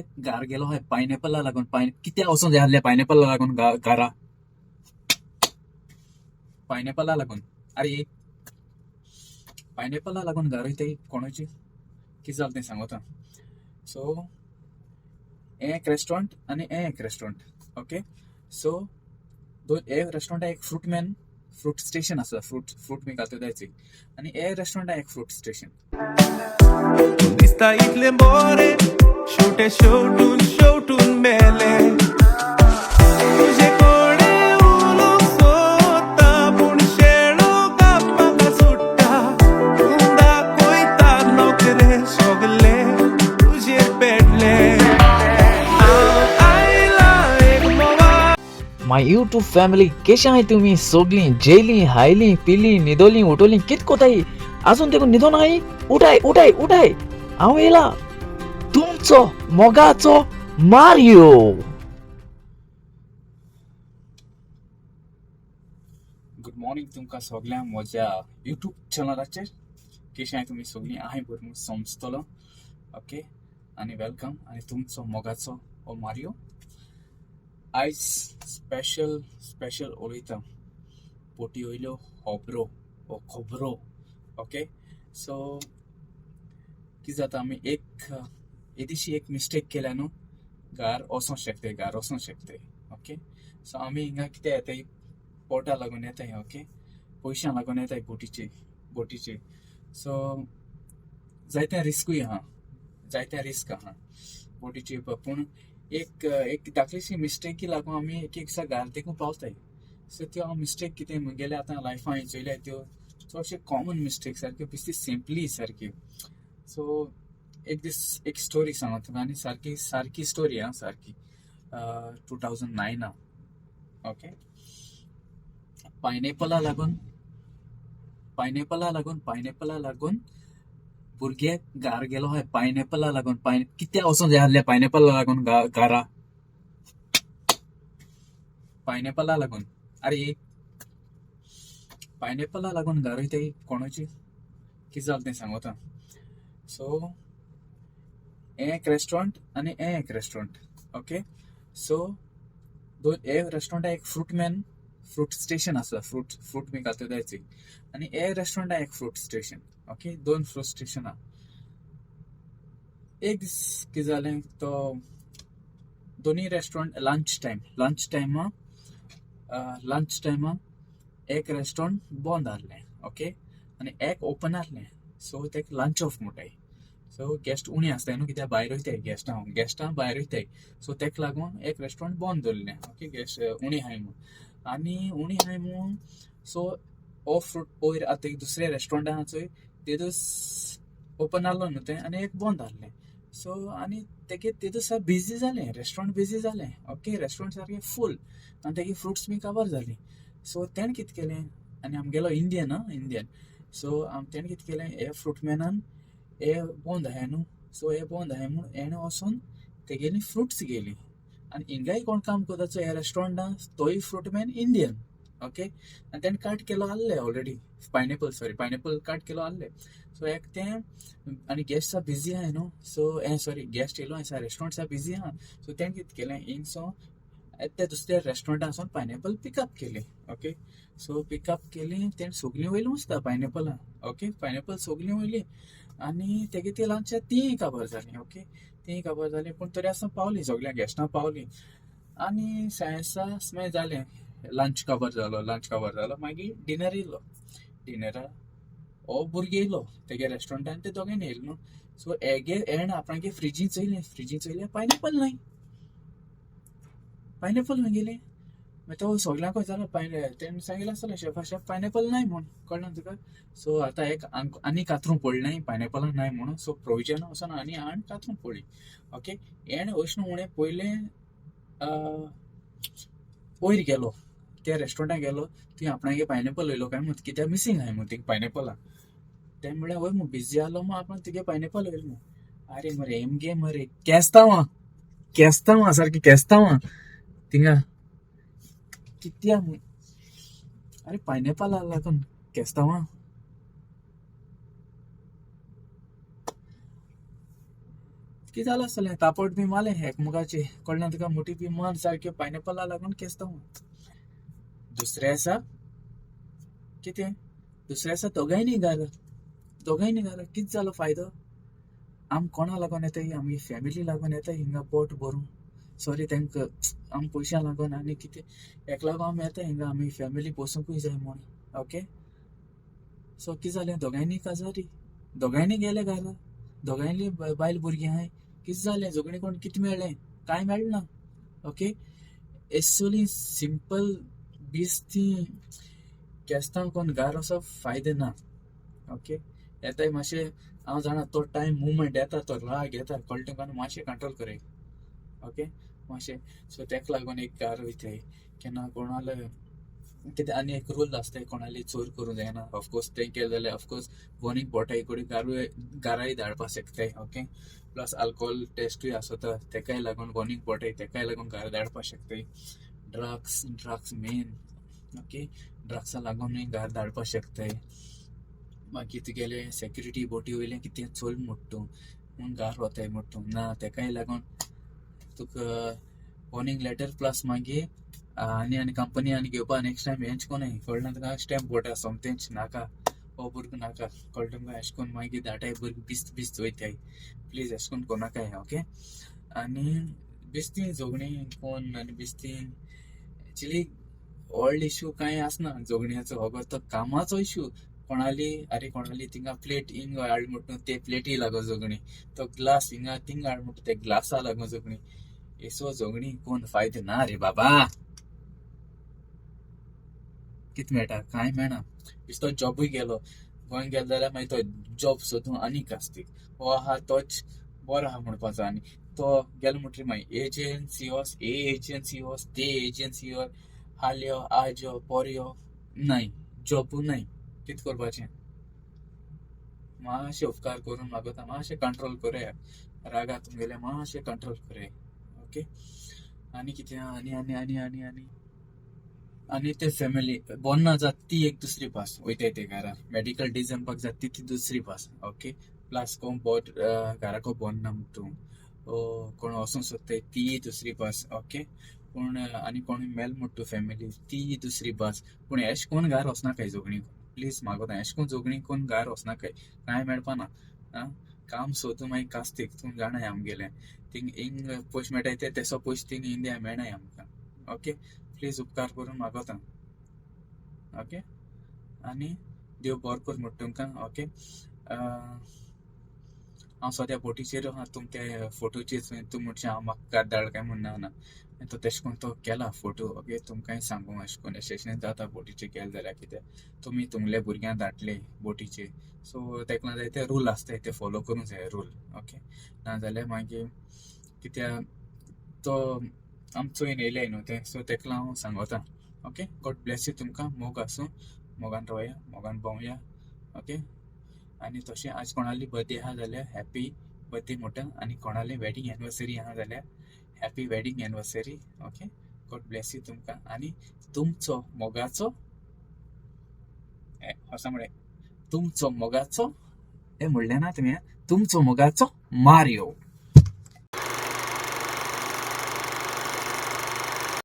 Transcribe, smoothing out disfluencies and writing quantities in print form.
भुरगे गार गेलो हाय पायनॅपलला लागून कित्या वचून जाय आहले पायनॅपलला लागून गारा पायनॅपलला लागून अरे पायनॅपलला लागून गार ते कोणाची कितें जालें तें सांगता सो हें एक रेस्टॉरंट आनी हें एक रेस्टॉरंट ओके सो हे रेस्टॉरंटाक एक फ्रूट स्टेशन आसा फ्रूट मी खातो जायची आनी हे रेस्टॉरंटाक एक फ्रूट स्टेशन दिसता इतले बरे शेवटून मेले तुझे कोडे उलोक सोदता पूण शेळो कापाक सुट्टा तूं दाखयता नोकरे सगले तुजे पेटले आयला एक मोवा माय यूट्यूब फॅमिली कशें आहाय तुमी सगळीं जेली हायली पिली न्हिदोली उठोली कित कोताय अजून देखून न्हिदो नाही उठाय हांव येला तुमचो मोगाचो मारियो. गुड मॉर्निंग तुमकां सगळ्यांक म्हज्या युट्यूब चॅनलाचेर कशें आहाय तुमी सगळीं हांव बरो म्हूण समजतलो ओके आनी वेलकम आनी तुमचो मोगाचो हो मारियो आयज स्पेशल उलयता पोटी वयल्यो खबरो ओके सो कितें जाता आमी एदिशी एक मिस्टेक केल्या न्हू गार वचोंक शकताय ओके सो आमी हिंगा कितें येताय पोटा लागून येताय ओके पयशां लागून येताय बोटीचे सो जायते रिस्कूय आहा रिस्क आहा बोटीचे पूण एक धाकलीशी मिस्टेकी लागून आमी एक दिसा गार देखून पावताय सो त्यो मिस्टेक कितें मुगेले आतां लायफान हांवें चोयल्या त्यो चडशे कॉमन मिस्टेक सारक्यो बेश्टी सिंपली सारक्यो सो एक दीस एक स्टोरी सांगता तुका आनी सारकी स्टोरी आहा सारकी 2009 ओके पायनॅपला लागून भुरगे गार गेलो हाय पायनॅपलला लागून कित्या वचून जाय आहले पायनॅपलला लागून गारा पायनॅपलला लागून अरे पायनॅपलला लागून गार ते कोणाची कितें जालें तें सांगता सो हें एक रेस्टॉरंट आनी हें एक रेस्टॉरंट ओके सो हे रेस्टॉरंटाक एक फ्रूट स्टेशन आसा फ्रूट मी खातो जायची आनी हे रेस्टॉरंटाक एक फ्रूट स्टेशन ओके दोन फ्रूट स्टेशन आहा एक दीस कितें जालें तो दोनी रेस्टॉरंट लंच टायमा एक रेस्टॉरंट बंद आहलें ओके आनी एक ओपन आहलें सो तेका लंच ऑफ म्हणटाय सो गेस्ट उणी आसताय न्हू कित्याक भायर वयताय गेस्टां भायर वयताय सो तेका लागून एक रेस्टॉरंट बंद दवरलें ओके गेस्ट उणी हाय म्हणून सो हो फ्रूट वयर आतां एक दुसरे रेस्टॉरंट आहा चोय तेदूस ओपन आहलो न्हू तें आनी एक बंद आहलें सो आनी तेगे तेदूस बिजी जालें रेस्टॉरंट बिजी जालें ओके रेस्टॉरंट सारकें फूल आनी तेगे फ्रुट्स बी काबार जालीं सो तेणें कितें केलें आनी आमगेलो इंडियन सो तेणें कितें केलें हे फ्रूटमॅनान हे बंद आहाय न्हू सो हे बंद आहाय म्हूण हेणें वचून तेगेली फ्रुट्स घेयली आनी हिंगाय कोण काम करता ह्या रेस्टॉरंटान तोय फ्रूटमॅन इंडियन ओके आनी तेणें कट केलो आहलें ऑलरेडी पायनॅपल कट केलो आहलें सो एक तें आनी गेस्ट बिजी आहाय न्हू सो गेस्ट येयलो आसा रेस्टॉरंट बिजी आहा सो तेणें कितें केलें हिंगसो त्या दुसऱ्या रेस्टॉरंटान वचून पायनॅपल पिकअप केली ओके सो पिकअप केली तेणें सगळीं वयली आसता पायनॅपलां ओके पायनॅपल सगळीं वयली आनी तेगे ती लंच तीय काबार जाली पूण तरी आसतना पावली सगळ्या गेस्टां पावली आनी सायन्सा जालें लंच काबार जालो मागीर डिनर येयलो डिनरा हो भुरगे येयलो तेगे रेस्टॉरंटान ते दोगांयनी येयले न्हू सो हेणें आपणागे फ्रिजीन चोयलें पायनॅपल खंय गेलें मागीर तो सगळ्यांक विचारलो तेणें सांगिल्लें आसतलें शेफ पायनॅपल नाय म्हूण कळना तुका सो आतां एक आनी कातरूं पडलें पायनॅपलां नाय म्हणून सो प्रोविजन वचोन आनी कातरूं पडली ओके हेणें अशें न्हू उणें पयलें वयर गेलो त्या रेस्टॉरंटाक गेलो थंय आपणागे पायनॅपल वयलो काय म्हणून कित्याक मिसींग आहाय म्हणून तीं पायनॅपलां तें म्हळ्यार वय म्हूण बिजी आहलो म्हूण आपण तुगे पायनॅपल वयलो म्हूण अरे मरे एमगे मरे केस्तांवां सारकी केस्तांवां थिंगा कित्या म्हूण अरे पायनॅपला लागून केस्तांवां कितें जालां आसतलें तापट बी मारलें एकमुखाचे कळना तुका मुठी बी मार सारके पायनॅपला लागून केसता दुसरे आसा कितें दुसरे आसा दोगांयनी घाल कितें जालो फायदो आम कोणा लागून येताय आमगे फॅमिली लागून येताय हिंगा पोट भरून सॉरी तांकां आम पयशां लागून आनी कितें हेका लागून आमी येताय हिंगा आमी फॅमिली पोसूंकूय जाय म्हूण ओके सो कितें जालें दोगांयनी काजारी दोगांयनी गेले घरा दोगांयली बायल भुरगीं आहाय कितें जालें झगडीं कोण कितें मेळ्ळें कांय मेळना ओके एसोली सिंपल बिस्ती केस्तां कोण घार वचप फायदो ना ओके येताय मातशें हांव जाणा तो टायम मुवमेंट येता तो राग येता कळटा तुका मातशें कंट्रोल कराय ओके मातशें सो तेका लागून एक घार वयताय केन्ना कोणाले कितें आनी एक रूल आसताय कोणाली चोर करूं जायना ऑफकोर्स तें केलें जाल्यार ऑफकोर्स वॉर्निंग बोटाय कडेन घराय धाडपाक शकताय ओके प्लस अल्कोहोल टेस्टूय आसता तेकाय लागून वॉर्निंग बोटाय तेकाय लागून घरा धाडपाक शकताय ड्रग्स मेन ओके ड्रग्सा लागून घरा धाडपाक शकताय मागीर तुगेले सेक्युरिटी बोटी वयलें कितें चोल म्हुट्टू म्हूण घार वताय म्हुट्टू ना तेकाय लागून तुका वॉर्निंग लेटर प्लस मागीर आनी कंपनी आनी घेवपा नेक्स्ट टायम हेंच कोनाय कळना तुका स्टॅम्प बोटा सोमतेंच नाका हो भुरगो नाका कळटा तुका अशें करून मागीर धाटाय भुरगीं बिस्त वयताय प्लीज अशें करून कोनाकाय ओके आनी बिस्ती जोगणी कोण आनी बिस्ती एक्चुली व्हडलो इशू कांय आसना जोगण्याचो हो तो कामाचो इशू कोणाली थिंगा प्लेट हिंग हाड म्हणून ते प्लेटी लागो जोगणी तो ग्लास हिंगा थिंग हाड म्हणून ते ग्लासा लागो जोगणी एसो जोगणी कोण फायदो ना रे बाबा कितें मेळटा कांय मेळना बिस्तो जॉबूय गेलो गोंय गेलो जाल्यार मागीर तो जॉब सोदूं आनी कास्तीक हो आहा तोच बरो आहा म्हणपाचो आनी तो गेलो म्हणटरी मागीर एजन्सी वच ते एजन्सी वच हाल्यो आज्यो पोरयो नाय जॉबू नाय कितें करपाचें मातशें उपकार करून मागता मातशें कंट्रोल कराय रागा तुमगेले मातशें कंट्रोल कराय ओके आनी कितें आनी आनी आनी आनी आनी आनी ते फॅमिली बोन्ना जात ती एक दुसरी पास वयताय ते घरा मेडिकल डिजम्पाक जात ती दुसरी पास ओके प्लस कोण बोट घराको बोन्ना म्हणटू कोण वचूंक सोदताय ती दुसरी पास ओके पूण आनी कोण मेल म्हणटू फॅमिली ती दुसरी पास पूण एशें कोण घार वचनाकाय जोगणी प्लीज मागोता एशें कोण जोगणी कोण घार वचनाकाय कांय मेळपाना काम सोदूं मागीर कास्तीक तूं जाणाय आमगेलें थिंग हिंग पयशे मेळटाय ते तेसो पयशे थिंग इंडिया मेळनाय आमकां ओके प्लीज उपकार करून मागोता ओके आनी देव बरो कर म्हणटा तुमकां ओके हांव सद्या बोटीचेर आहा तुमचे फोटोचेर तूं म्हणचे हांव म्हाका धाड काय म्हणना ना तो तेशें कोन्न तो केला फोटो ओके तुमकांय सांगू अशें कोन्न अशें जाता बोटीचेर गेले जाल्यार कितें तुमी तुमले भुरग्यांक धाडले बोटीचेर सो तेका लागून जायते रूल आसताय ते फॉलो करूंक जाय रूल ओके नाजाल्यार मागीर कित्याक तो आमचो येयले न्हू ते सो तेका लागून हांव सांगता ओके गॉड ब्लेस यू तुमकां मोग आसूं मोगान रावया मोगान भोंवया ओके आनी तशें आज कोणाली बर्थडे आहा जाल्यार हॅपी बर्थडे म्हणटा आनी कोणाली वेडिंग एनिवर्सरी आहा जाल्यार happy wedding anniversary okay God bless you तुमकां आनी तुमचो मोगाचो असं म्हळें तुमचो मोगाचो हें म्हणलें ना तुमी तुमचो मोगाचो मारियो